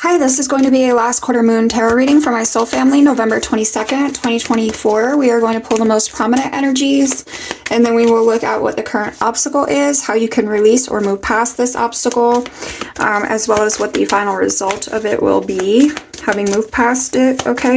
Hi, this is going to be a last quarter moon tarot reading for my soul family, November 22nd, 2024. We are going to pull the most prominent energies, and then we will look at what the current obstacle is, how you can release or move past this obstacle, as well as what the final result of it will be, having moved past it, okay?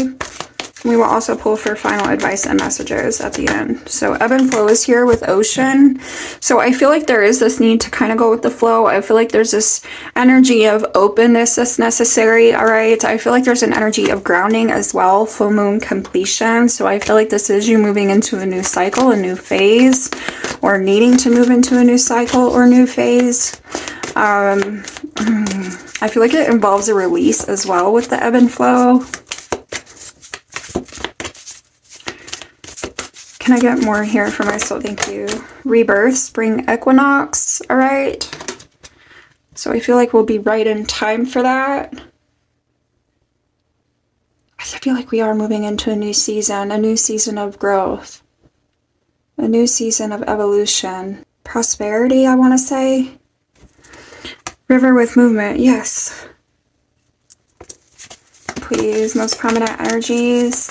We will also pull for final advice and messages at the end. So ebb and flow is here with ocean. So I feel like there is this need to kind of go with the flow. I feel like there's this energy of openness that's necessary, all right? I feel like there's an energy of grounding as well, full moon completion. So I feel like this is you moving into a new cycle, a new phase, or needing to move into a new cycle or new phase. I feel like it involves a release as well with the ebb and flow. Can I get more here for my soul? Thank you. Rebirth, spring equinox. All right. So I feel like we'll be right in time for that. I feel like we are moving into a new season of growth, a new season of evolution, prosperity, I want to say. River with movement. Yes. Please, most prominent energies.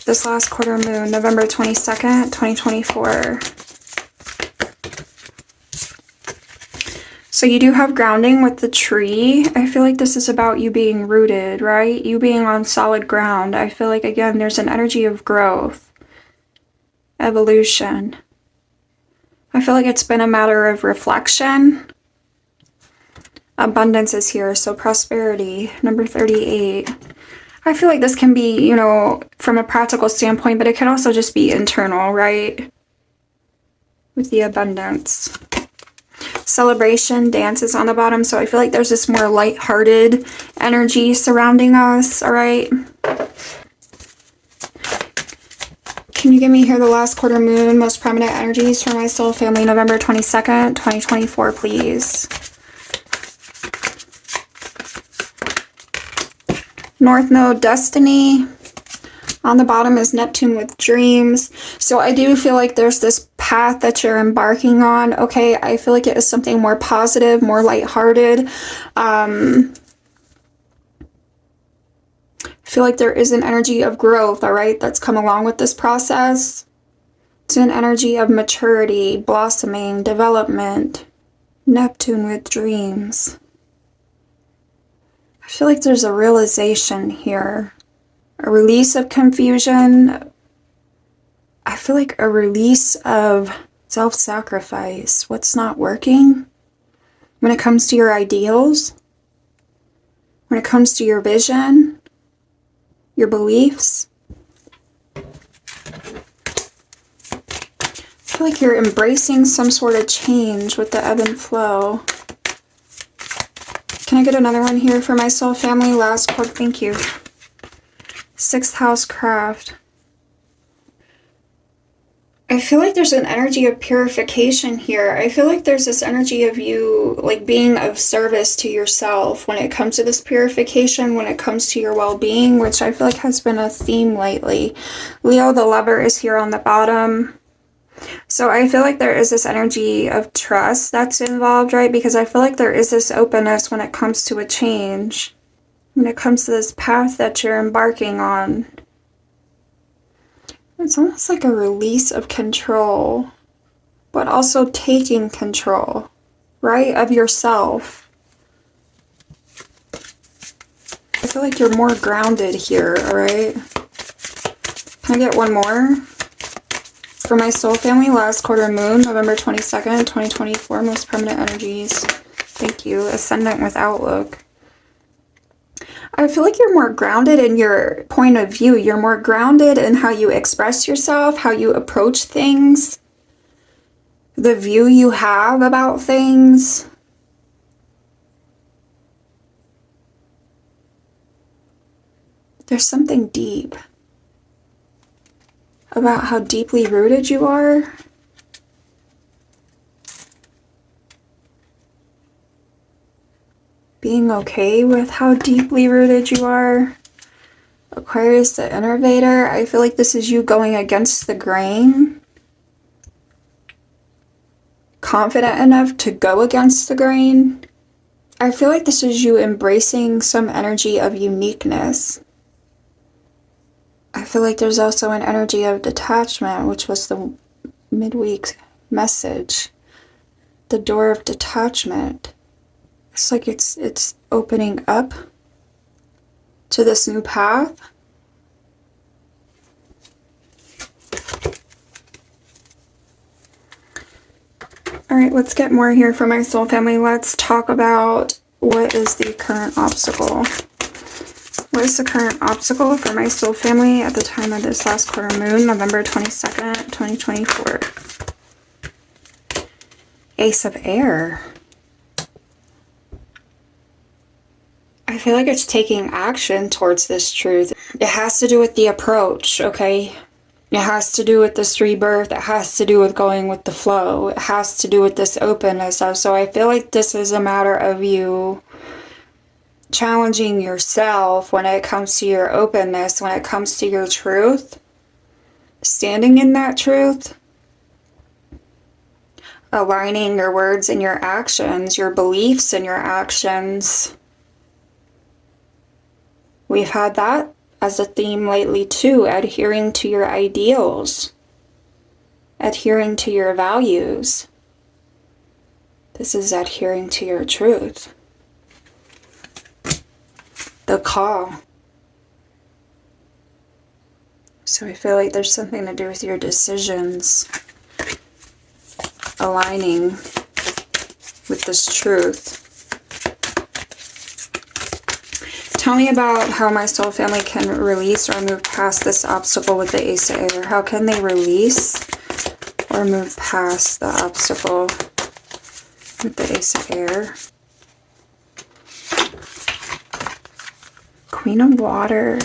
This last quarter moon, November 22nd, 2024. So you do have grounding with the tree. I feel like this is about you being rooted, right? You being on solid ground. I feel like, again, there's an energy of growth, evolution. I feel like it's been a matter of reflection. Abundance is here, so prosperity, number 38. I feel like this can be, you know, from a practical standpoint, but it can also just be internal, right? With the abundance. Celebration, dance is on the bottom, so I feel like there's this more lighthearted energy surrounding us, all right? Can you give me here the last quarter moon, most prominent energies for my soul family, November 22nd, 2024, please? North Node, destiny. On the bottom is Neptune with dreams. So I do feel like there's this path that you're embarking on. Okay, I feel like it is something more positive, more lighthearted. I feel like there is an energy of growth, all right, that's come along with this process. It's an energy of maturity, blossoming, development. Neptune with dreams. I feel like there's a realization here, a release of confusion. I feel like a release of self-sacrifice, what's not working when it comes to your ideals, when it comes to your vision, your beliefs. I feel like you're embracing some sort of change with the ebb and flow. Can I get another one here for my soul family? Last quarter, thank you. Sixth house craft. I feel like there's an energy of purification here. I feel like there's this energy of you like being of service to yourself when it comes to this purification, when it comes to your well-being, which I feel like has been a theme lately. Leo the lover is here on the bottom. So I feel like there is this energy of trust that's involved, right? Because I feel like there is this openness when it comes to a change, when it comes to this path that you're embarking on. It's almost like a release of control, but also taking control, right, of yourself. I feel like you're more grounded here, all right? Can I get one more? For my soul family, last quarter moon, November 22nd, 2024, most permanent energies. Thank you. Ascendant with outlook. I feel like you're more grounded in your point of view. You're more grounded in how you express yourself, how you approach things, the view you have about things. There's something deep about how deeply rooted you are. Being okay with how deeply rooted you are. Aquarius the innovator. I feel like this is you going against the grain. Confident enough to go against the grain. I feel like this is you embracing some energy of uniqueness. I feel like there's also an energy of detachment, which was the midweek message. The door of detachment. It's like it's opening up to this new path. All right, let's get more here for my soul family. Let's talk about what is the current obstacle. What is the current obstacle for my soul family at the time of this last quarter moon, November 22nd, 2024? Ace of Air. I feel like it's taking action towards this truth. It has to do with the approach, okay? It has to do with this rebirth. It has to do with going with the flow. It has to do with this openness. So I feel like this is a matter of you challenging yourself when it comes to your openness, when it comes to your truth, standing in that truth, aligning your words and your actions, your beliefs and your actions. We've had that as a theme lately too, adhering to your ideals, adhering to your values. This is adhering to your truth. The call. So I feel like there's something to do with your decisions aligning with this truth. Tell me about how my soul family can release or move past this obstacle with the Ace of Air. How can they release or move past the obstacle with the Ace of Air? Queen of Water.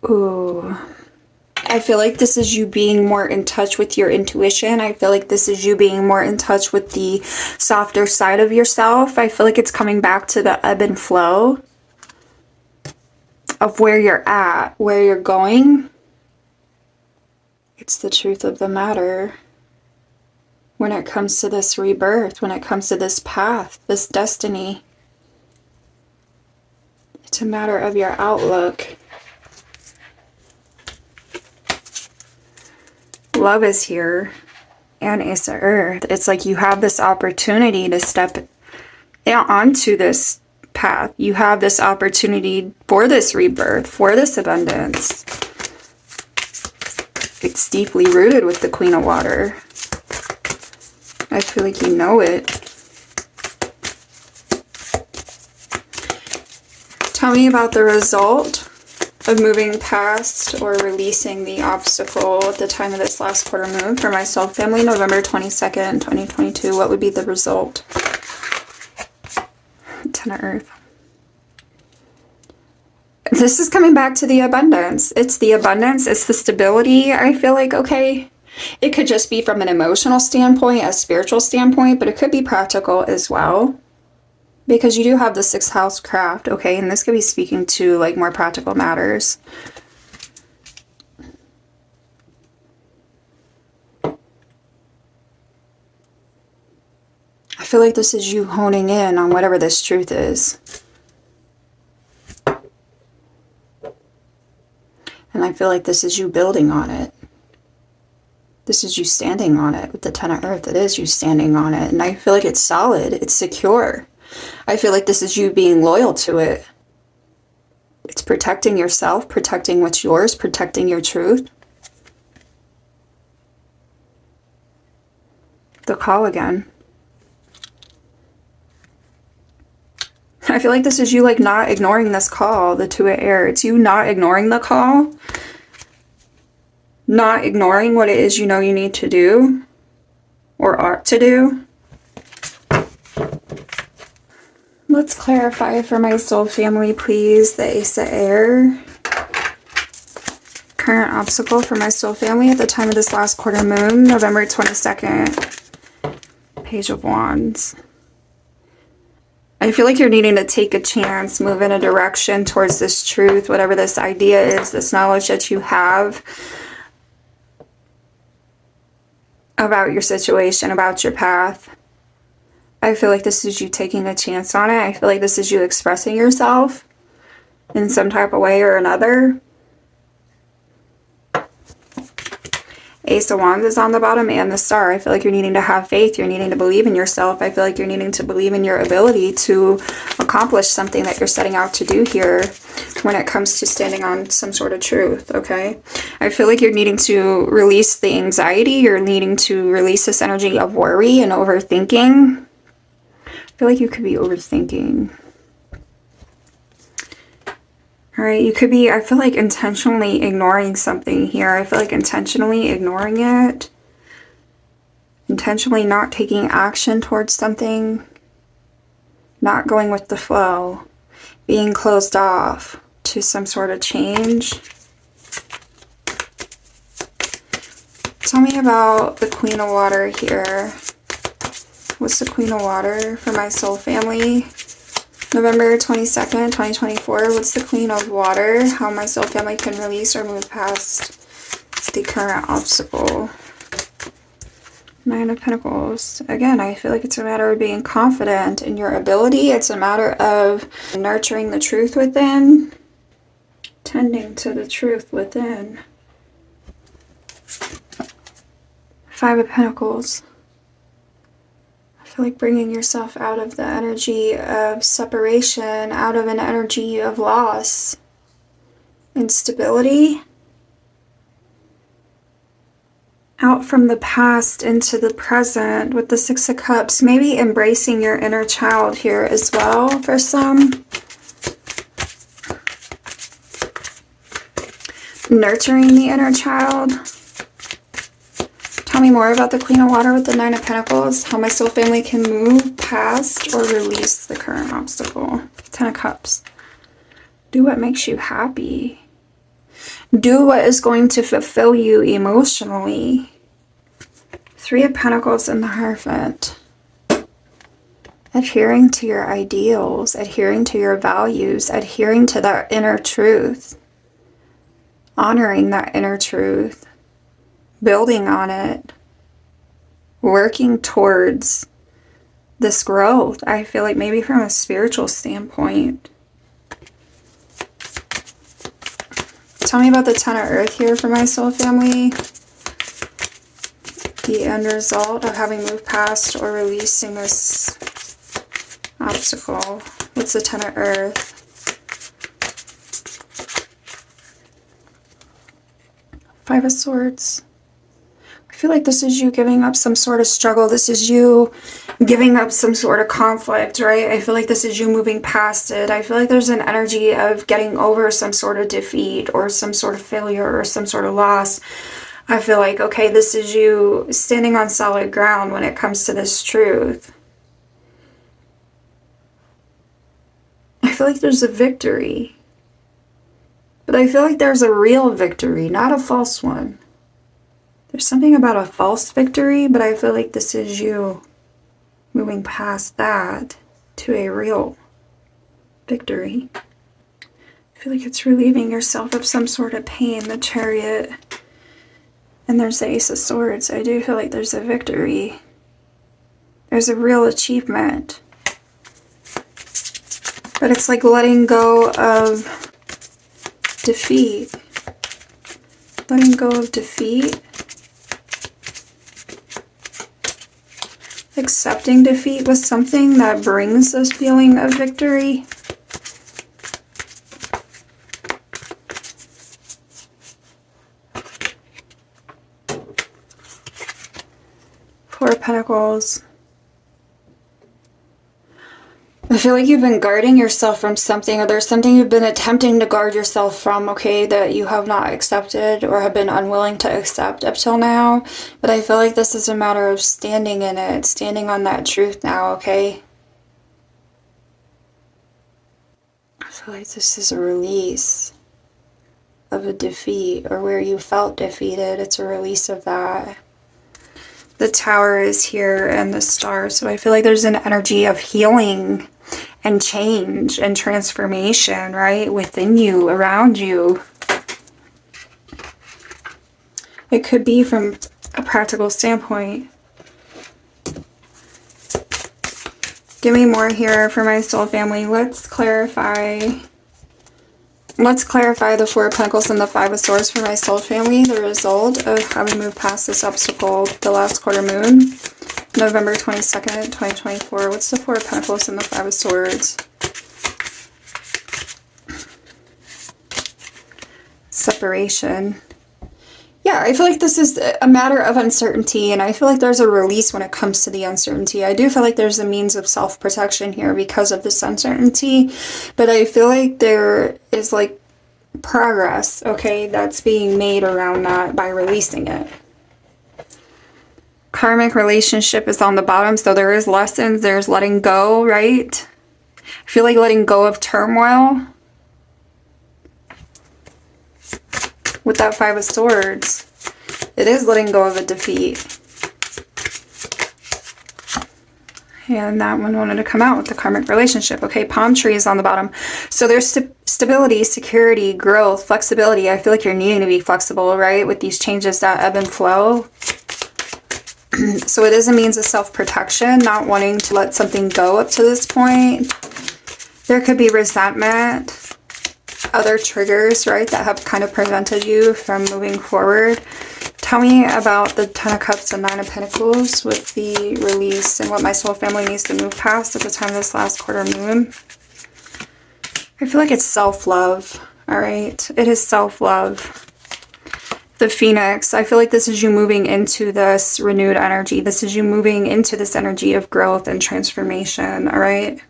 Ooh. I feel like this is you being more in touch with your intuition. I feel like this is you being more in touch with the softer side of yourself. I feel like it's coming back to the ebb and flow of where you're at, where you're going. It's the truth of the matter. When it comes to this rebirth, when it comes to this path, this destiny, it's a matter of your outlook. Love is here, and Ace of Earth. It's like you have this opportunity to step onto this path. You have this opportunity for this rebirth, for this abundance. It's deeply rooted with the Queen of Water. I feel like you know it. Tell me about the result of moving past or releasing the obstacle at the time of this last quarter moon for my soul family, November 22nd, 2022. What would be the result? Ten of Earth. This is coming back to the abundance. It's the abundance. It's the stability. I feel like, okay, it could just be from an emotional standpoint, a spiritual standpoint, but it could be practical as well. Because you do have the 6th house craft, okay? And this could be speaking to like more practical matters. I feel like this is you honing in on whatever this truth is. And I feel like this is you building on it. This is you standing on it with the Ten of Earth. It is you standing on it. And I feel like it's solid. It's secure. I feel like this is you being loyal to it. It's protecting yourself, protecting what's yours, protecting your truth. The call again. I feel like this is you like not ignoring this call, the Two of Air. It's you not ignoring the call. Not ignoring what it is you know you need to do or ought to do. Let's clarify for my soul family, please, the Ace of Air. Current obstacle for my soul family at the time of this last quarter moon, November 22nd. Page of Wands. I feel like you're needing to take a chance, move in a direction towards this truth, whatever this idea is, this knowledge that you have about your situation, about your path. I feel like this is you taking a chance on it. I feel like this is you expressing yourself in some type of way or another. Ace of Wands is on the bottom and the Star. I feel like you're needing to have faith. You're needing to believe in yourself. I feel like you're needing to believe in your ability to accomplish something that you're setting out to do here when it comes to standing on some sort of truth, okay? I feel like you're needing to release the anxiety. You're needing to release this energy of worry and overthinking. I feel like you could be overthinking. All right, you could be, I feel like, intentionally ignoring something here. I feel like intentionally ignoring it. Intentionally not taking action towards something. Not going with the flow. Being closed off to some sort of change. Tell me about the Queen of Water here. What's the Queen of Water for my soul family? November 22nd, 2024. What's the Queen of Water? How my soul family can release or move past the current obstacle. Nine of Pentacles. Again, I feel like it's a matter of being confident in your ability. It's a matter of nurturing the truth within. Tending to the truth within. Five of Pentacles. Like bringing yourself out of the energy of separation, out of an energy of loss, instability, out from the past into the present with the Six of Cups. Maybe embracing your inner child here as well for some. Nurturing the inner child. Tell me more about the Queen of Water with the Nine of Pentacles. How my soul family can move past or release the current obstacle. Ten of Cups. Do what makes you happy. Do what is going to fulfill you emotionally. Three of Pentacles and the Hierophant. Adhering to your ideals. Adhering to your values. Adhering to that inner truth. Honoring that inner truth. Building on it, working towards this growth. I feel like maybe from a spiritual standpoint. Tell me about the Ten of Earth here for my soul family. The end result of having moved past or releasing this obstacle. What's the Ten of Earth? Five of Swords. I feel like this is you giving up some sort of struggle. This is you giving up some sort of conflict, right? I feel like this is you moving past it. I feel like there's an energy of getting over some sort of defeat or some sort of failure or some sort of loss. I feel like, okay, this is you standing on solid ground when it comes to this truth. I feel like there's a victory. But I feel like there's a real victory, not a false one. There's something about a false victory, but I feel like this is you moving past that to a real victory. I feel like it's relieving yourself of some sort of pain, the Chariot. And there's the Ace of Swords. I do feel like there's a victory. There's a real achievement. But it's like letting go of defeat. Letting go of defeat. Accepting defeat with something that brings this feeling of victory. Four of Pentacles. I feel like you've been guarding yourself from something, or there's something you've been attempting to guard yourself from, okay, that you have not accepted or have been unwilling to accept up till now. But I feel like this is a matter of standing in it, standing on that truth now, okay? I feel like this is a release of a defeat, or where you felt defeated. It's a release of that. The Tower is here and the Star, so I feel like there's an energy of healing and change and transformation, right? Within you, around you. It could be from a practical standpoint. Give me more here for my soul family. Let's clarify the Four of Pentacles and the Five of Swords for my soul family. The result of how we move past this obstacle, the last quarter moon, November 22nd, 2024. What's the Four of Pentacles and the Five of Swords? Separation. Yeah, I feel like this is a matter of uncertainty, and I feel like there's a release when it comes to the uncertainty. I do feel like there's a means of self-protection here because of this uncertainty, but I feel like there is like progress, okay, that's being made around that by releasing it. Karmic relationship is on the bottom, so there is lessons, there's letting go, right? I feel like letting go of turmoil. With that Five of Swords, it is letting go of a defeat. And that one wanted to come out with the karmic relationship. Okay, palm tree is on the bottom. So there's stability, security, growth, flexibility. I feel like you're needing to be flexible, right? With these changes that ebb and flow. So it is a means of self-protection, not wanting to let something go up to this point. There could be resentment. Other triggers, right, that have kind of prevented you from moving forward. Tell me about the Ten of Cups and Nine of Pentacles with the release and what my soul family needs to move past at the time of this last quarter moon. I feel like it's self-love, all right? It is self-love. The Phoenix, I feel like this is you moving into this renewed energy. This is you moving into this energy of growth and transformation, all right?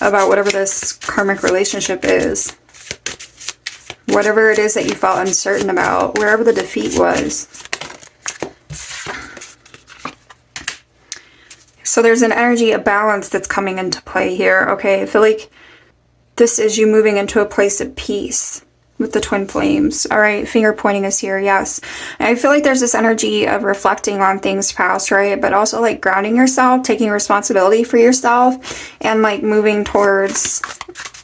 About whatever this karmic relationship is. Whatever it is that you felt uncertain about, wherever the defeat was. So there's an energy of balance that's coming into play here, okay? I feel like this is you moving into a place of peace with the twin flames. All right, finger pointing is here, yes. And I feel like there's this energy of reflecting on things past, right? But also like grounding yourself, taking responsibility for yourself, and like moving towards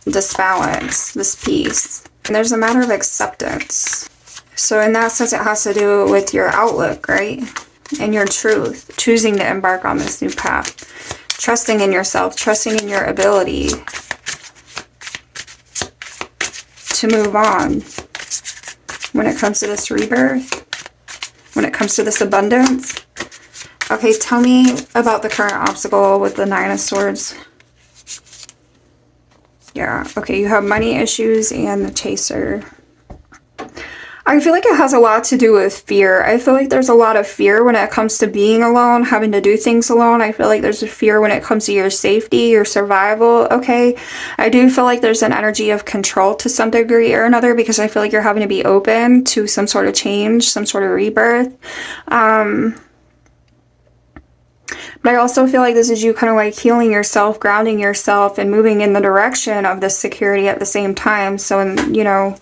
this balance, this peace. And there's a matter of acceptance. So in that sense, it has to do with your outlook, right? And your truth, choosing to embark on this new path. Trusting in yourself, trusting in your ability to move on when it comes to this rebirth, when it comes to this abundance. Okay, tell me about the current obstacle with the Nine of Swords. Yeah, okay, you have money issues and the Chaser. I feel like it has a lot to do with fear. I feel like there's a lot of fear when it comes to being alone, having to do things alone. I feel like there's a fear when it comes to your safety, your survival, okay? I do feel like there's an energy of control to some degree or another because I feel like you're having to be open to some sort of change, some sort of rebirth. But I also feel like this is you kind of like healing yourself, grounding yourself, and moving in the direction of this security at the same time. So, you know,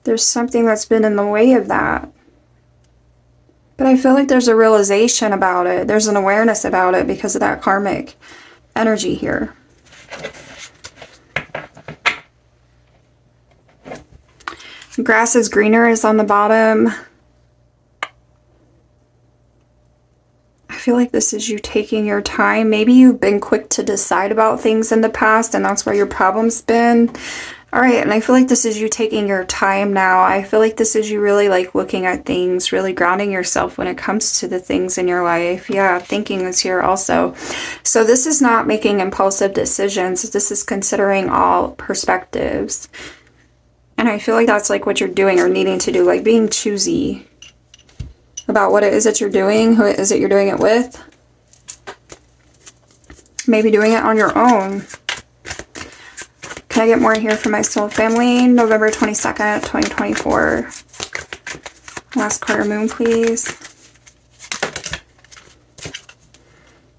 there's something that's been in the way of that. But I feel like there's a realization about it. There's an awareness about it because of that karmic energy here. Grass is greener is on the bottom. I feel like this is you taking your time. Maybe you've been quick to decide about things in the past and that's where your problem's been. All right, and I feel like this is you taking your time now. I feel like this is you really like looking at things, really grounding yourself when it comes to the things in your life. Yeah, thinking is here also. So this is not making impulsive decisions. This is considering all perspectives. And I feel like that's like what you're doing or needing to do, like being choosy about what it is that you're doing, who it is that you're doing it with. Maybe doing it on your own. Can I get more here for my soul family? November 22nd, 2024. Last quarter moon, please.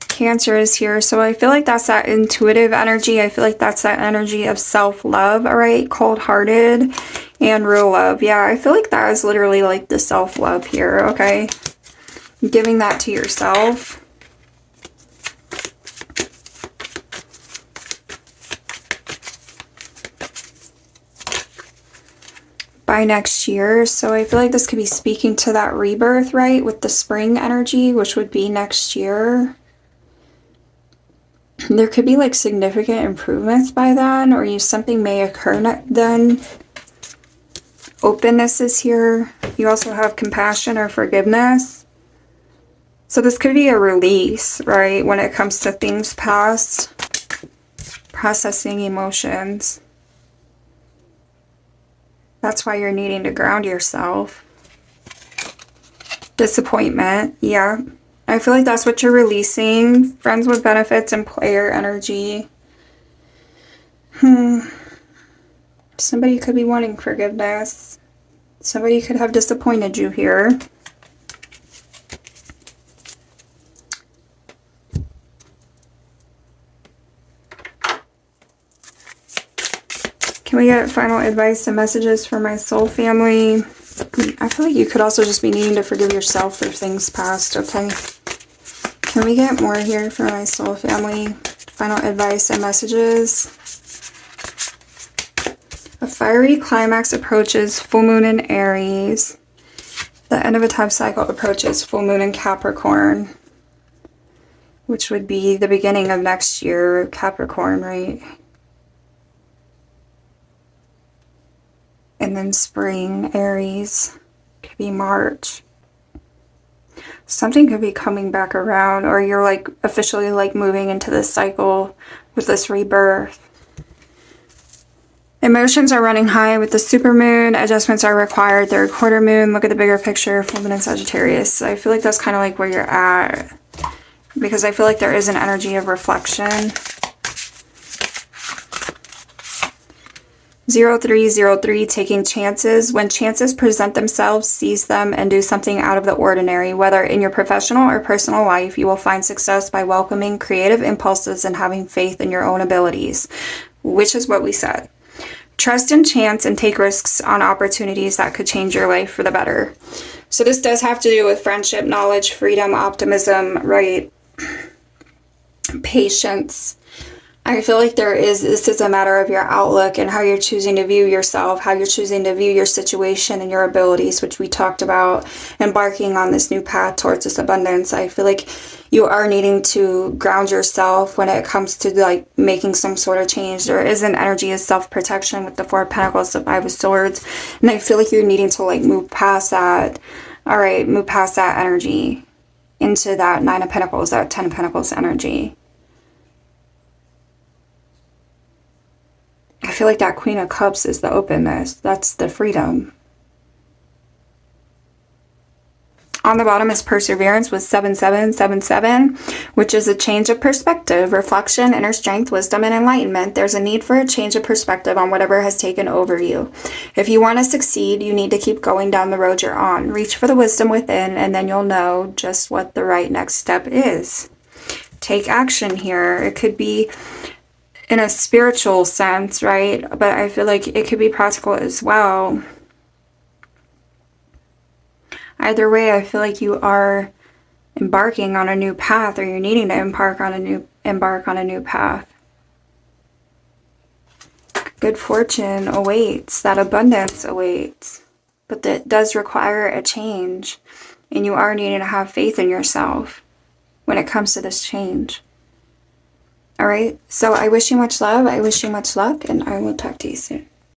Cancer is here. So I feel like that's that intuitive energy. I feel like that's that energy of self-love, all right? Cold-hearted and real love. Yeah, I feel like that is literally like the self-love here, okay? Giving that to yourself. by next year. So I feel like this could be speaking to that rebirth, right? With the spring energy, which would be next year. There could be like significant improvements by then, or something may occur then. Openness is here. You also have compassion or forgiveness. So this could be a release, right? When it comes to things past, processing emotions. That's why you're needing to ground yourself. Disappointment, yeah. I feel like that's what you're releasing. Friends with benefits and player energy. Somebody could be wanting forgiveness. Somebody could have disappointed you here. Can we get final advice and messages for my soul family? I feel like you could also just be needing to forgive yourself for things past, okay? Can we get more here for my soul family? Final advice and messages. A fiery climax approaches full moon in Aries. The end of a time cycle approaches full moon in Capricorn, which would be the beginning of next year, Capricorn, right? And then spring, Aries, could be March. Something could be coming back around, or you're like officially like moving into this cycle with this rebirth. Emotions are running high with the supermoon. Adjustments are required. Third quarter moon. Look at the bigger picture. Full moon in Sagittarius. I feel like that's kind of like where you're at, because I feel like there is an energy of reflection. 0303, taking chances. When chances present themselves, seize them and do something out of the ordinary. Whether in your professional or personal life, you will find success by welcoming creative impulses and having faith in your own abilities, which is what we said. Trust in chance and take risks on opportunities that could change your life for the better. So this does have to do with friendship, knowledge, freedom, optimism, right? Patience. I feel like this is a matter of your outlook and how you're choosing to view yourself, how you're choosing to view your situation and your abilities, which we talked about, embarking on this new path towards this abundance. I feel like you are needing to ground yourself when it comes to like making some sort of change. There is an energy of self-protection with the Four of Pentacles, the Five of Swords, and I feel like you're needing to like move past that. All right, move past that energy into that Nine of Pentacles, that Ten of Pentacles energy. I feel like that Queen of Cups is the openness. That's the freedom. On the bottom is Perseverance with 7777, which is a change of perspective, reflection, inner strength, wisdom, and enlightenment. There's a need for a change of perspective on whatever has taken over you. If you want to succeed, you need to keep going down the road you're on. Reach for the wisdom within, and then you'll know just what the right next step is. Take action here. It could be in a spiritual sense, right? But I feel like it could be practical as well. Either way, I feel like you are embarking on a new path, or you're needing to embark on a new path. Good fortune awaits, that abundance awaits. But that does require a change, and you are needing to have faith in yourself when it comes to this change. All right, so I wish you much love, I wish you much luck, and I will talk to you soon.